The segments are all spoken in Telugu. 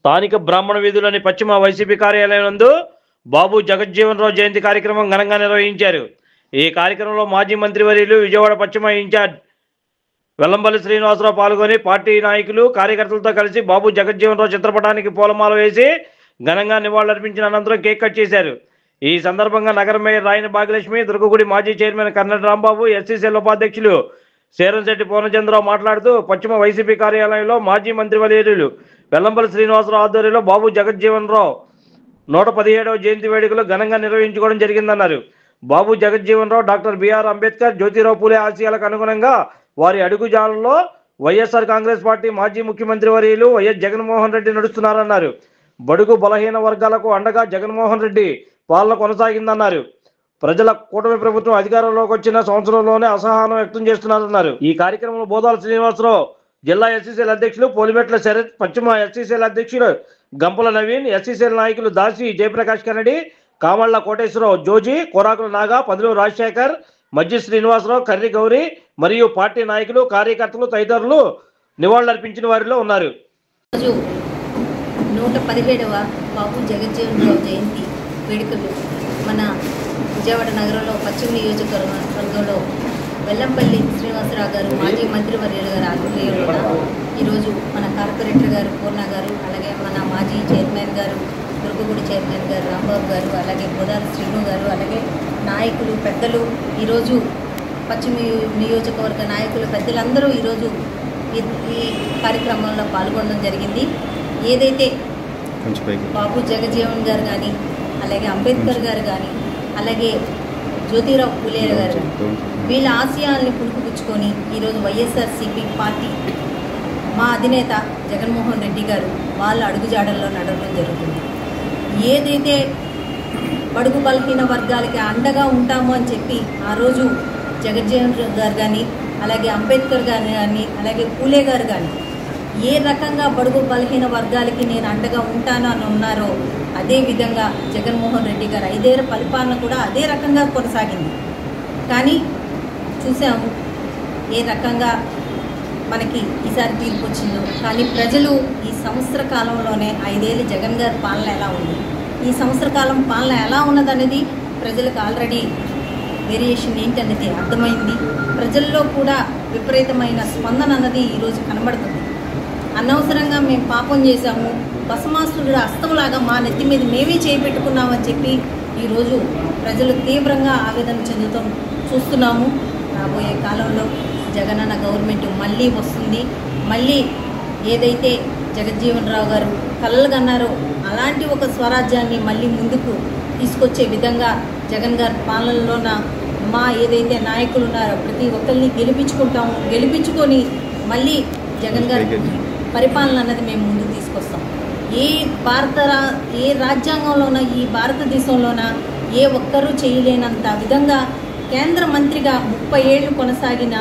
స్థానిక బ్రాహ్మణ వీధులని పశ్చిమ వైసీపీ కార్యాలయం నందు బాబు జగజ్జీవన్ రావు జయంతి కార్యక్రమం ఘనంగా నిర్వహించారు. ఈ కార్యక్రమంలో మాజీ మంత్రివర్యులు విజయవాడ పశ్చిమ ఇన్ఛార్జ్ వెల్లంపల్లి శ్రీనివాసరావు పాల్గొని పార్టీ నాయకులు కార్యకర్తలతో కలిసి బాబు జగజ్జీవన్ రావు చిత్రపటానికి పూలమాల వేసి ఘనంగా నివాళులర్పించిన అనంతరం కేక్ కట్ చేశారు. ఈ సందర్భంగా నగర మేయర్ రాయన భాగ్యలక్ష్మి, దుర్గగుడి మాజీ చైర్మన్ కర్నటి రాంబాబు, ఎస్సీసీఎల్ ఉపాధ్యక్షులు శేరంశెట్టి పూర్ణచంద్రరావు మాట్లాడుతూ పశ్చిమ వైసీపీ కార్యాలయంలో మాజీ మంత్రివర్యులు వెల్లంపల్లి శ్రీనివాసరావు ఆధ్వర్యంలో బాబు జగజ్జీవన్ రావు 117వ జయంతి వేడుకలు ఘనంగా నిర్వహించుకోవడం జరిగిందన్నారు. బాబు జగజ్జీవన్ రావు, డాక్టర్ బిఆర్ అంబేద్కర్, జ్యోతిరావు పూలే ఆశయాలకు అనుగుణంగా వారి అడుగుజాడల్లో వైఎస్ఆర్ కాంగ్రెస్ పార్టీ మాజీ ముఖ్యమంత్రి వర్యులు వైఎస్ జగన్మోహన్ రెడ్డి నడుస్తున్నారన్నారు. బడుగు బలహీన వర్గాలకు అండగా జగన్మోహన్ రెడ్డి పాలన కొనసాగిందన్నారు. ప్రజల కూటమి ప్రభుత్వం అధికారంలోకి వచ్చిన సంవత్సరంలోనే అసహనం వ్యక్తం చేస్తున్నారన్నారు. ఈ కార్యక్రమంలో బోదాల శ్రీనివాసరావు, జిల్లా ఎస్సీసీఎల్ అధ్యక్షులు పోలిమెట్ల శరత్, పశ్చిమ ఎస్సీసీఎల్ అధ్యక్షులు గంపల నవీన్, ఎస్సీసీఎల్ నాయకులు దాసి జయప్రకాష్ కన్నడి, కామళ్ల కోటేశ్వరరావు, జోజీ, కోరాకుల నాగా, పదులు రాజశేఖర్, మజ్జి శ్రీనివాసరావు, కర్రి గౌరి మరియు పార్టీ నాయకులు, కార్యకర్తలు తదితరులు నివాళులర్పించిన వారిలో ఉన్నారు. 117వ బాబు జగజ్జీవన్ రావు జయంతి వేడుకలు మన విజయవాడ నగరంలో పశ్చిమ నియోజకవర్గంలో వెల్లంపల్లి శ్రీనివాసరావు గారు మాజీ మంత్రివర్యులు గారు ఆధ్వర్యంలో ఈరోజు మన కార్పొరేటర్ గారు పూర్ణ గారు, అలాగే మన మాజీ చైర్మన్ గారు దుర్గగుడి చైర్మన్ గారు రాంబాబు గారు, అలాగే బోదాల శ్రీను గారు, అలాగే నాయకులు పెద్దలు, ఈరోజు పశ్చిమ నియోజకవర్గ నాయకులు పెద్దలందరూ ఈరోజు ఈ కార్యక్రమంలో పాల్గొనడం జరిగింది. ఏదైతే బాబు జగజ్జీవన్ గారు కానీ, అలాగే అంబేద్కర్ గారు కానీ, అలాగే జ్యోతిరావు పూలే గారు వీళ్ళ ఆశయాల్ని పుణుకుపుచ్చుకొని ఈరోజు వైఎస్ఆర్సీపీ పార్టీ మా అధినేత జగన్మోహన్ రెడ్డి గారు వాళ్ళ అడుగుజాడల్లో నడవడం జరుగుతుంది. ఏదైతే బడుగు బలహీన వర్గాలకి అండగా ఉంటాము అని చెప్పి ఆ రోజు జగజ్జీవన్ గారు కానీ, అలాగే అంబేద్కర్ గారు కానీ, అలాగే పూలే గారు కానీ ఏ రకంగా బడుగు బలహీన వర్గాలకి నేను అండగా ఉంటాను అని ఉన్నారో అదేవిధంగా జగన్మోహన్ రెడ్డి గారు 5 ఏళ్ల పరిపాలన కూడా అదే రకంగా కొనసాగింది. కానీ చూసాము ఏ రకంగా మనకి ఈసారి తీర్పు వచ్చిందో. కానీ ప్రజలు ఈ సంవత్సర కాలంలోనే 5 ఏళ్ళు జగన్ గారి పాలన ఎలా ఉంది, ఈ సంవత్సర కాలం పాలన ఎలా ఉన్నదనేది ప్రజలకు ఆల్రెడీ వేరియేషన్ ఏంటనేది అర్థమైంది. ప్రజల్లో కూడా విపరీతమైన స్పందన అన్నది ఈరోజు కనబడుతుంది. అనవసరంగా మేము పాపం చేశాము, బసమాసురుడు అస్తంలాగా మా నెత్తి మీద మేమే చేపెట్టుకున్నామని చెప్పి ఈరోజు ప్రజలు తీవ్రంగా ఆవేదన చెందుతాం చూస్తున్నాము. రాబోయే కాలంలో జగనన్న గవర్నమెంట్ మళ్ళీ వస్తుంది. మళ్ళీ ఏదైతే జగజ్జీవన్ రావు గారు కలలుగన్నారో అలాంటి ఒక స్వరాజ్యాన్ని మళ్ళీ ముందుకు తీసుకొచ్చే విధంగా జగన్ గారి పాలనలోన మా ఏదైతే నాయకులు ఉన్నారో ప్రతి ఒక్కరిని గెలిపించుకొని మళ్ళీ జగన్ గారి పరిపాలన అన్నది మేము ముందుకు తీసుకొస్తాం. ఏ రాజ్యాంగంలోన ఈ భారతదేశంలోన ఏ ఒక్కరూ చేయలేనంత విధంగా కేంద్ర మంత్రిగా 30 ఏళ్ళు కొనసాగిన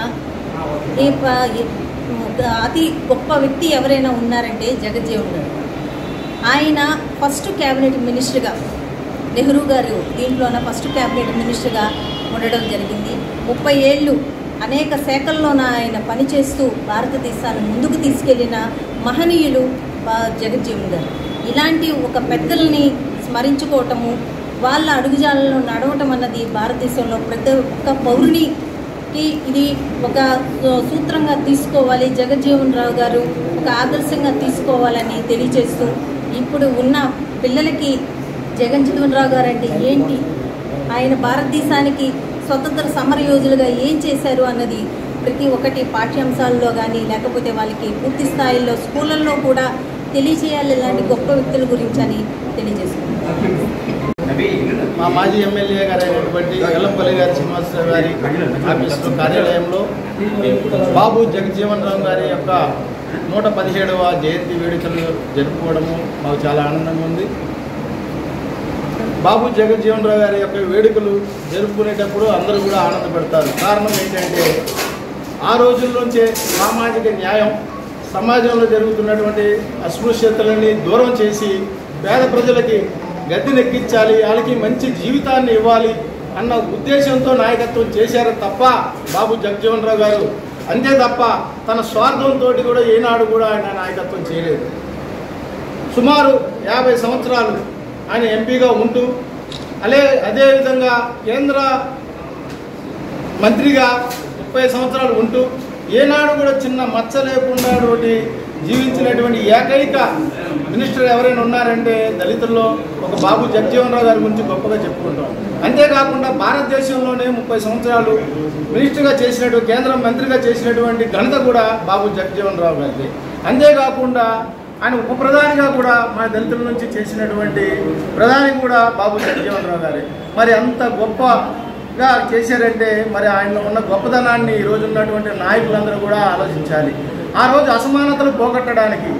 అతి గొప్ప వ్యక్తి ఎవరైనా ఉన్నారంటే జగజ్జీవన్ గారు. ఆయన ఫస్ట్ క్యాబినెట్ మినిస్టర్గా, నెహ్రూ గారు దీంట్లోన ఫస్ట్ క్యాబినెట్ మినిస్టర్గా ఉండడం జరిగింది. 30 ఏళ్ళు అనేక శాఖల్లోన ఆయన పనిచేస్తూ భారతదేశాన్ని ముందుకు తీసుకెళ్లిన మహనీయులు జగజ్జీవన్ గారు. ఇలాంటి ఒక పెద్దల్ని స్మరించుకోవటము, వాళ్ళ అడుగుజాలలో నడవటం అన్నది భారతదేశంలో ప్రతి ఒక్క పౌరునికి ఇది ఒక సూత్రంగా తీసుకోవాలి. జగజ్జీవన్ రావు గారు ఒక ఆదర్శంగా తీసుకోవాలని తెలియజేస్తూ ఇప్పుడు ఉన్న పిల్లలకి జగజ్జీవన్ రావు గారు అంటే ఏంటి, ఆయన భారతదేశానికి స్వతంత్ర సమరయోధులుగా ఏం చేశారు అన్నది ప్రతి ఒక్కటి పాఠ్యాంశాల్లో కానీ లేకపోతే వాళ్ళకి పూర్తి స్థాయిలో స్కూళ్ళల్లో కూడా తెలియజేయాలి ఇలాంటి గొప్ప వ్యక్తుల గురించి అని తెలియజేసుకుంటున్నాను. మా మాజీ ఎమ్మెల్యే గారు అయినటువంటి వెల్లంపల్లి గారి శ్రీనివాసరావు గారి ఆఫీసులో కార్యాలయంలో బాబు జగజ్జీవన్ రావు గారి యొక్క 117వ జయంతి వేడుకలు జరుపుకోవడము మాకు చాలా ఆనందంగా ఉంది. బాబు జగజ్జీవన్ రావు గారి యొక్క వేడుకలు జరుపుకునేటప్పుడు అందరూ కూడా ఆనందపడతారు. కారణం ఏంటంటే ఆ రోజుల్లోంచే సామాజిక న్యాయం, సమాజంలో జరుగుతున్నటువంటి అస్పృశ్యతలని దూరం చేసి పేద ప్రజలకి గద్దెనెక్కించాలి, వాళ్ళకి మంచి జీవితాన్ని ఇవ్వాలి అన్న ఉద్దేశంతో నాయకత్వం చేశారు తప్ప బాబు జగజ్జీవన్ రావు గారు అంతే తప్ప తన స్వార్థంతో కూడా ఏనాడు కూడా ఆయన నాయకత్వం చేయలేదు. సుమారు 50 సంవత్సరాలు ఆయన ఎంపీగా ఉంటూ అదేవిధంగా కేంద్ర మంత్రిగా 30 సంవత్సరాలు ఉంటూ ఏనాడు కూడా చిన్న మచ్చ లేకుండా జీవించినటువంటి ఏకైక మినిస్టర్ ఎవరైనా ఉన్నారంటే దళితుల్లో ఒక బాబు జగజ్జీవన్ రావు గారి గురించి గొప్పగా చెప్పుకుంటాం. అంతేకాకుండా భారతదేశంలోనే 30 సంవత్సరాలు మినిస్టర్గా చేసినటువంటి కేంద్ర మంత్రిగా చేసినటువంటి ఘనత కూడా బాబు జగజ్జీవన్ రావు గారిది. అంతేకాకుండా ఆయన ఉప ప్రధానిగా కూడా మన దళితుల నుంచి చేసినటువంటి ప్రధాని కూడా బాబు జగజ్జీవన్ రావు గారి. మరి అంత గొప్పగా చేశారంటే మరి ఆయనలో ఉన్న గొప్పదనాన్ని ఈరోజు ఉన్నటువంటి నాయకులందరూ కూడా ఆలోచించాలి. ఆ రోజు అసమానతలు పోగొట్టడానికి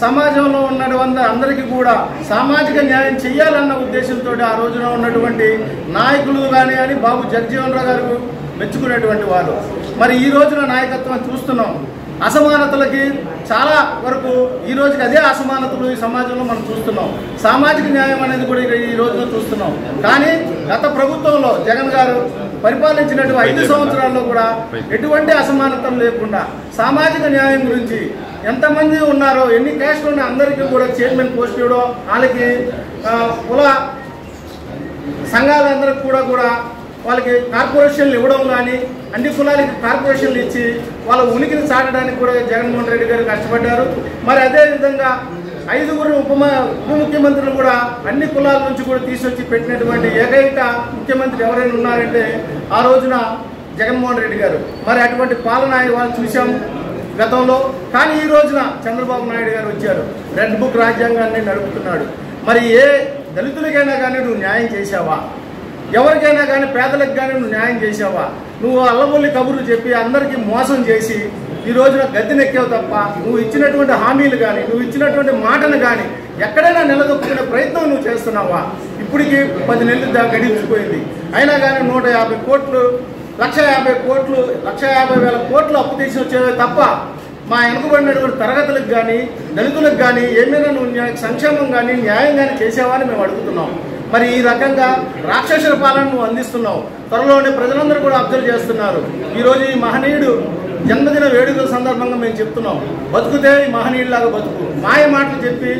సమాజంలో ఉన్నటువంటి అందరికీ కూడా సామాజిక న్యాయం చేయాలన్న ఉద్దేశంతో ఆ రోజున ఉన్నటువంటి నాయకులు కానీ అని బాబు జగజ్జీవన్ రావు గారు మెచ్చుకునేటువంటి వారు. మరి ఈ రోజున నాయకత్వం చూస్తున్నాం. అసమానతలకి చాలా వరకు ఈ రోజుకి అదే అసమానతలు ఈ సమాజంలో మనం చూస్తున్నాం. సామాజిక న్యాయం అనేది కూడా ఈ రోజున చూస్తున్నాం. కానీ గత ప్రభుత్వంలో జగన్ గారు పరిపాలించినటువంటి 5 సంవత్సరాల్లో కూడా ఎటువంటి అసమానతలు లేకుండా సామాజిక న్యాయం గురించి ఎంతమంది ఉన్నారో ఎన్ని క్యాస్ట్లు ఉన్న అందరికీ కూడా చైర్మన్ పోస్ట్ ఇవ్వడం, వాళ్ళకి కుల సంఘాలందరికీ కూడా వాళ్ళకి కార్పొరేషన్లు ఇవ్వడం కానీ అన్ని కులాలకి కార్పొరేషన్లు ఇచ్చి వాళ్ళ ఉనికిని చాటడానికి కూడా జగన్మోహన్ రెడ్డి గారు కష్టపడ్డారు. మరి అదేవిధంగా 5 ఉప ముఖ్యమంత్రులు కూడా అన్ని కులాల నుంచి కూడా తీసుకొచ్చి పెట్టినటువంటి ఏకైక ముఖ్యమంత్రి ఎవరైనా ఉన్నారంటే ఆ రోజున జగన్మోహన్ రెడ్డి గారు. మరి అటువంటి పాలన వాళ్ళు చూసాం గతంలో. కానీ ఈ రోజున చంద్రబాబు నాయుడు గారు వచ్చారు, రెడ్ బుక్ రాజ్యాంగాన్ని నడుపుతున్నాడు. మరి ఏ దళితులకైనా కానీ నువ్వు న్యాయం చేశావా? ఎవరికైనా కానీ పేదలకు కానీ నువ్వు న్యాయం చేసావా? నువ్వు అల్లబొల్లి కబుర్లు చెప్పి అందరికీ మోసం చేసి ఈ రోజున గద్దెనెక్కావు తప్ప నువ్వు ఇచ్చినటువంటి హామీలు కానీ నువ్వు ఇచ్చినటువంటి మాటను కానీ ఎక్కడైనా నిలదొక్కునే ప్రయత్నం నువ్వు చేస్తున్నావా? ఇప్పటికీ 10 నెలలు గడిచిపోయింది. అయినా కానీ 150 కోట్లు 1,50,000 కోట్లు 1,50,000 కోట్లు అప్పు తీసి వచ్చేవే తప్ప మా వెనుకబడినటువంటి తరగతులకు కానీ దళితులకు కానీ ఏమైనా నువ్వు సంక్షేమం కానీ న్యాయం కానీ చేసావా అని మేము అడుగుతున్నాం. మరి ఈ రకంగా రాక్షసుల పాలన నువ్వు అందిస్తున్నావు. త్వరలోనే ప్రజలందరూ కూడా అబ్జర్వ్ చేస్తున్నారు. ఈరోజు ఈ మహనీయుడు జన్మదిన వేడుకల సందర్భంగా మేము చెప్తున్నాం, బతుకుతే ఈ మహనీయులాగా బతుకు. మాయ మాటలు చెప్పి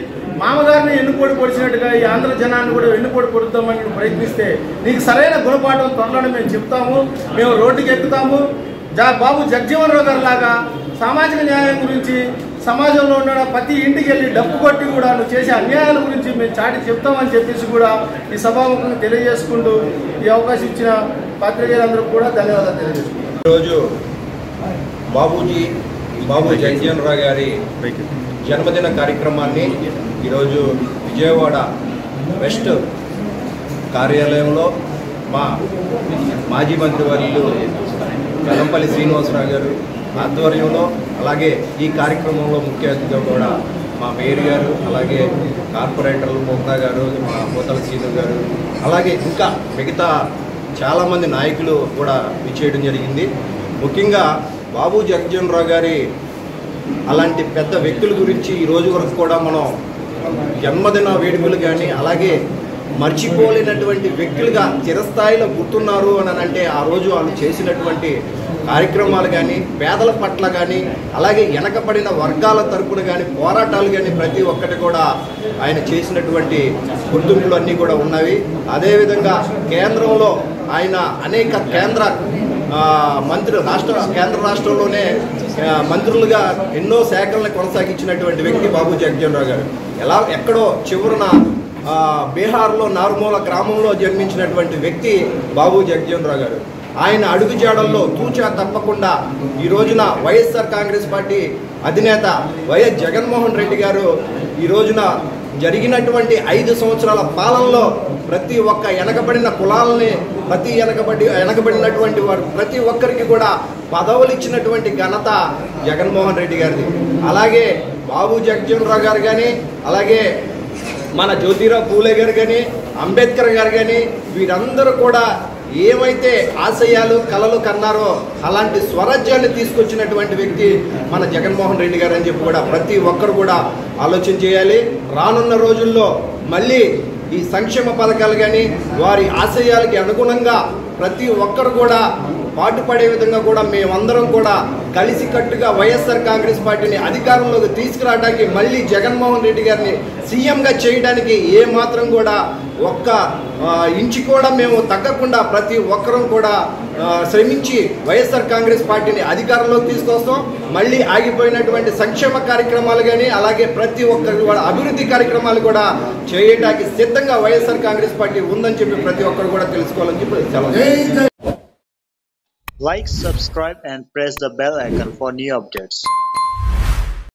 మామగారిని ఎన్నుపోటు పొడిచినట్టుగా ఈ ఆంధ్ర జనాన్ని కూడా ఎన్నుపోటు పొడుద్దామని నువ్వు ప్రయత్నిస్తే నీకు సరైన గుణపాఠం త్వరలోనే మేము చెప్తాము. మేము రోడ్డుకి ఎక్కుతాము. బాబు జగజ్జీవన్ రావు గారి లాగా సామాజిక న్యాయం గురించి సమాజంలో ఉన్న ప్రతి ఇంటికి వెళ్ళి డప్పు కొట్టి కూడా నువ్వు చేసే అన్యాయాల గురించి మేము చాటి చెప్తామని చెప్పేసి కూడా ఈ సభాముఖంగా తెలియజేసుకుంటూ ఈ అవకాశం ఇచ్చిన పాత్రికేయులందరూ కూడా ధన్యవాదాలు తెలియజేసుకుంటాం. ఈరోజు బాబు జగజ్జీవన్ రావు గారి జన్మదిన కార్యక్రమాన్ని ఈరోజు విజయవాడ వెస్ట్ కార్యాలయంలో మా మాజీ మంత్రివర్యులు వెల్లంపల్లి శ్రీనివాసరావు గారు ఆధ్వర్యంలో, అలాగే ఈ కార్యక్రమంలో ముఖ్య అతిథిగా కూడా మా మేయర్ గారు, అలాగే కార్పొరేటర్లు మోహనా గారు, మా పోతల సీను గారు, అలాగే ఇంకా మిగతా చాలామంది నాయకులు కూడా విచ్చేయడం జరిగింది. ముఖ్యంగా బాబు జగజ్జీవన్ రావు గారి అలాంటి పెద్ద వ్యక్తుల గురించి ఈ రోజు వరకు కూడా మనం జన్మదిన వేడుకలు కానీ అలాగే మర్చిపోలేనటువంటి వ్యక్తులుగా చిరస్థాయిలో గుర్తున్నారు అని అంటే ఆ రోజు వాళ్ళు చేసినటువంటి కార్యక్రమాలు కానీ పేదల పట్ల కానీ అలాగే వెనకబడిన వర్గాల తరపున కానీ పోరాటాలు కానీ ప్రతి ఒక్కటి కూడా ఆయన చేసినటువంటి గుర్తింపులు అన్నీ కూడా ఉన్నవి. అదేవిధంగా కేంద్రంలో ఆయన అనేక కేంద్ర రాష్ట్రంలోనే మంత్రులుగా ఎన్నో శాఖలను కొనసాగించినటువంటి వ్యక్తి బాబు జగజ్జీవన్ రావు గారు. ఎక్కడో చివరన బీహార్లో నారుమూల గ్రామంలో జన్మించినటువంటి వ్యక్తి బాబు జగజ్జీవన్ రావు గారు. ఆయన అడుగుజాడల్లో తూచా తప్పకుండా ఈ రోజున వైఎస్ఆర్ కాంగ్రెస్ పార్టీ అధినేత వైఎస్ జగన్మోహన్ రెడ్డి గారు ఈ రోజున జరిగినటువంటి 5 సంవత్సరాల పాలనలో ప్రతి ఒక్క వెనకబడిన కులాలని వెనకబడినటువంటి వారు ప్రతి ఒక్కరికి కూడా పదవులు ఇచ్చినటువంటి ఘనత జగన్మోహన్ రెడ్డి గారిది. అలాగే బాబు జగజ్జీవన్ రావు గారు కానీ అలాగే మన జ్యోతిరావు పూలే గారు కానీ అంబేద్కర్ గారు కానీ వీరందరూ కూడా ఏమైతే ఆశయాలు కలలు కన్నారో అలాంటి స్వరాజ్యాన్ని తీసుకొచ్చినటువంటి వ్యక్తి మన జగన్మోహన్ రెడ్డి గారు అని చెప్పి కూడా ప్రతి ఒక్కరు కూడా ఆలోచన చేయాలి. రానున్న రోజుల్లో మళ్ళీ ఈ సంక్షేమ పథకాలు కానీ వారి ఆశయాలకి అనుగుణంగా ప్రతి ఒక్కరు కూడా పాటుపడే విధంగా కూడా మేమందరం కూడా కలిసికట్టుగా వైఎస్ఆర్ కాంగ్రెస్ పార్టీని అధికారంలోకి తీసుకురావడానికి, మళ్ళీ జగన్మోహన్ రెడ్డి గారిని సీఎంగా చేయడానికి ఏమాత్రం కూడా ఒక్క ఇంచి కూడా మేము తగ్గకుండా ప్రతి ఒక్కరూ కూడా శ్రమించి వైఎస్ఆర్ కాంగ్రెస్ పార్టీని అధికారంలోకి తీసుకొస్తాం. మళ్ళీ ఆగిపోయినటువంటి సంక్షేమ కార్యక్రమాలు కానీ అలాగే ప్రతి ఒక్కరి అభివృద్ధి కార్యక్రమాలు కూడా చేయడానికి సిద్ధంగా వైఎస్ఆర్ కాంగ్రెస్ పార్టీ ఉందని చెప్పి ప్రతి ఒక్కరు కూడా తెలుసుకోవాలని చెప్పి సెలవు. Like, subscribe and press the bell icon for new updates.